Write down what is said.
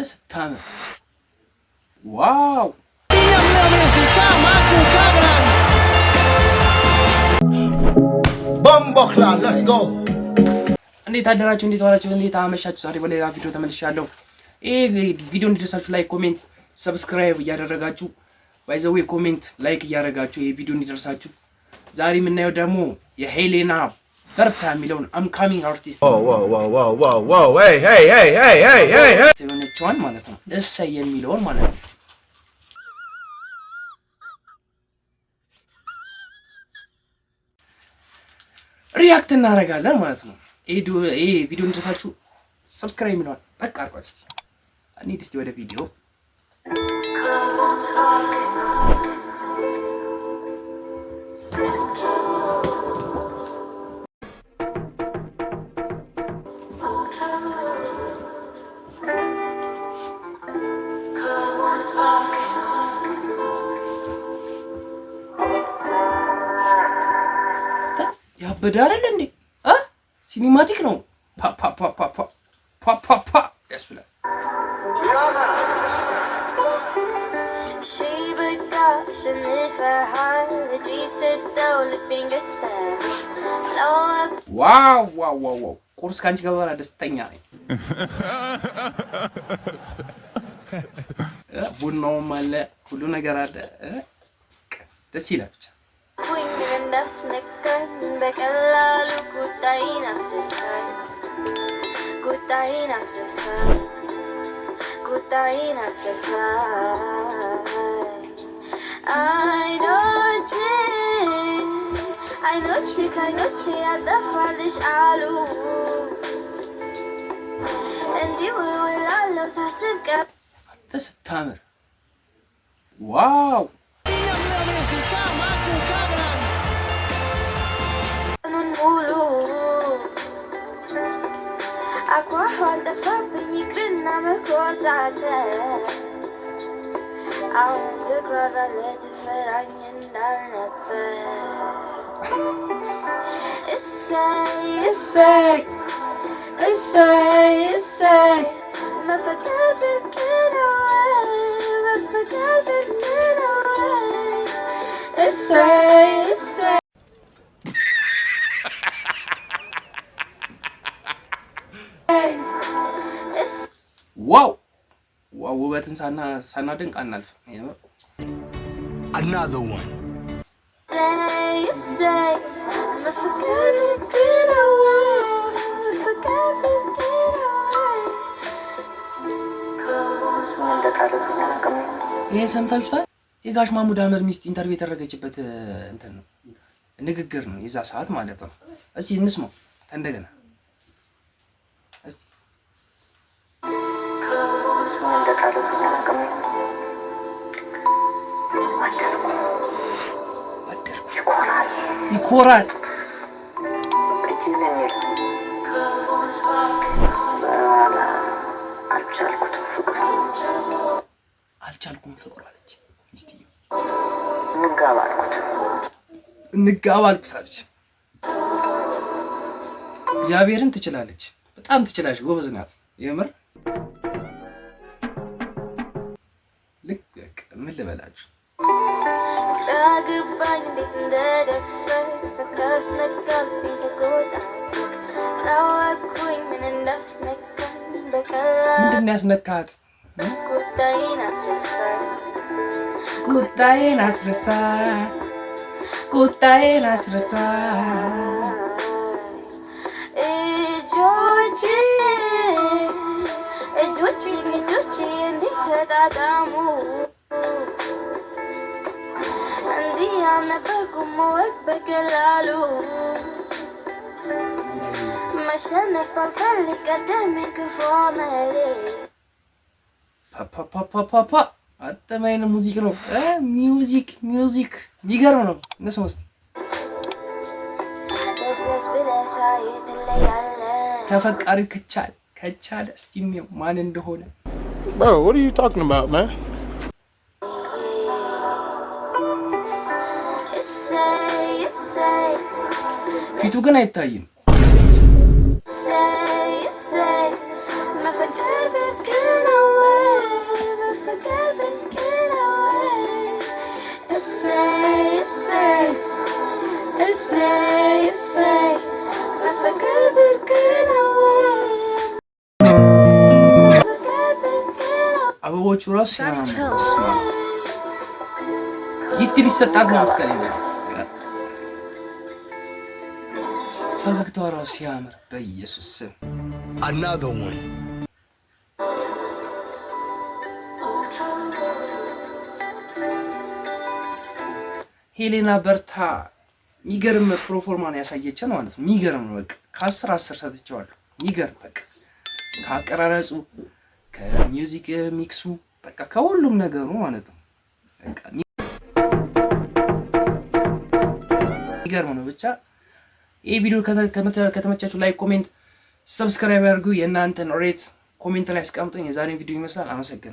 ስታምር ዋው ቦምቦክላ ሌትስ ጎ። እንዴት አደራችሁ? እንዴት ዋላችሁ? እንዴት አመሻችሁ? ዛሬ በሌላ ቪዲዮ ተመልሻለሁ። ቪዲዮ እንዲደርሳችሁ ላይክ፣ ኮሜንት፣ ሰብስክራይብ እያደረጋችሁ ባይዘዌ ኮሜንት ላይክ እያደረጋችሁ ይሄ ቪዲዮ እንዲደርሳችሁ። ዛሬ የምናየው ደግሞ የሄሌና በርታ የሚለውን አምካሚንግ አርቲስት የሆነችዋን ማለት ነው እሰይ የሚለውን ማለት ነው። ሪያክት እናደርጋለን ማለት ነው። ይሄ ቪዲዮ እንዲደርሳችሁ ሰብስክራይብ የሚለውን በቃ አርጓት። እስቲ እንሂድ እስቲ ወደ ቪዲዮ። ያበዳል እንዴ? ሲኒማቲክ ነው። ፓ ፓ ፓ ፓ ፓ ፓ ፓ ያስብላል። ዋው ዋው ዋው! ቁርስ ካንቺ ጋር በኋላ ደስተኛ ነኝ። ቡናውም አለ፣ ሁሉ ነገር አለ። ደስ ይላል ብቻ። በቀላሉ ቁጣዬን አስረሳኝ፣ ቁጣዬን አስረሳኝ፣ ቁጣዬን አስረሳኝ። አይኖቼ አይኖቼ ከአይኖቼ ያጠፋልሽ አሉ እንዲሁ እውላለሁ ሳስብ ቀር አንተ ስታምር ዋው ሙሉ አኳኋን ጠፋብኝ ይቅርና መኮሳተ አሁን ትኩራራለህ ትፈራኝ እንዳልነበር እሰይ እሰይ እሰይ እሰይ መፈቀር ብርቅ ነው መፈቀር ብርቅ ነው እሰይ እሰይ ዋው ዋው! ውበትን ሳናደንቅ አናልፍም። Another one. ይሄ ሰምታችሁታል? የጋሽ ማሙድ አህመድ ሚስት ኢንተርቪው የተደረገችበት እንትን ነው፣ ንግግር ነው የዛ ሰዓት ማለት ነው። እስኪ እንስማው እንደገና እስቲ ይኮራል አልቻልኩም ፍቅሩ አለች ሚስትየው። እንጋባ አልኩት አለች። እግዚአብሔርን ትችላለች፣ በጣም ትችላለች፣ ጎበዝ ናት የምር። ልክ ምን ልበላችሁ ዳግባኝ እንዴት እንደደፈር ሰካስ ነጋብኝ ተጎዳኩኝ ላወኩኝ ምን እንዳስነካኝ በቀላሉ ምንድን ያስነካት ቁጣዬን አስረሳኝ ቁጣዬን አስረሳኝ ቁጣዬን አስረሳኝ እጆቼ እንዴት ተጣጣሙ እንዲህ አልነበርኩም ወግ በቀላሉ መሸነፍ ባልፈልግ ቀደመኝ ክፉ አመሌ ፓፓፓፓፓ አጠማይነ ሙዚክ ነው ሚውዚክ የሚገርም ነው። እነሱ ውስጥ ተፈቃሪ ከቻለ እስቲ ማን እንደሆነ Bro, what are you talking about, man? ፊቱ ግን አይታይም። say, my forget it, get away. አበቦቹ ራሱ ሲያማምሩ ጊፍት ሊሰጣት ነው መሰለኝ። ፈገግታዋ ራሱ ሲያምር በኢየሱስ ስም። Another one. ሄሌና በርታ የሚገርም ፕሮፎርማን ያሳየችን ማለት ነው። የሚገርም ነው። በቃ ከ10 ሰጥቼዋለሁ። የሚገርም በቃ ከአቀራረጹ ከሚውዚክ ሚክሱ በቃ ከሁሉም ነገሩ ማለት ነው። በቃ የሚገርም ነው። ብቻ ይሄ ቪዲዮ ከተመቻችሁ ላይክ፣ ኮሜንት፣ ሰብስክራይብ ያድርጉ። የእናንተን ሬት ኮሜንት ላይ አስቀምጡኝ። የዛሬን ቪዲዮ ይመስላል። አመሰግናለሁ።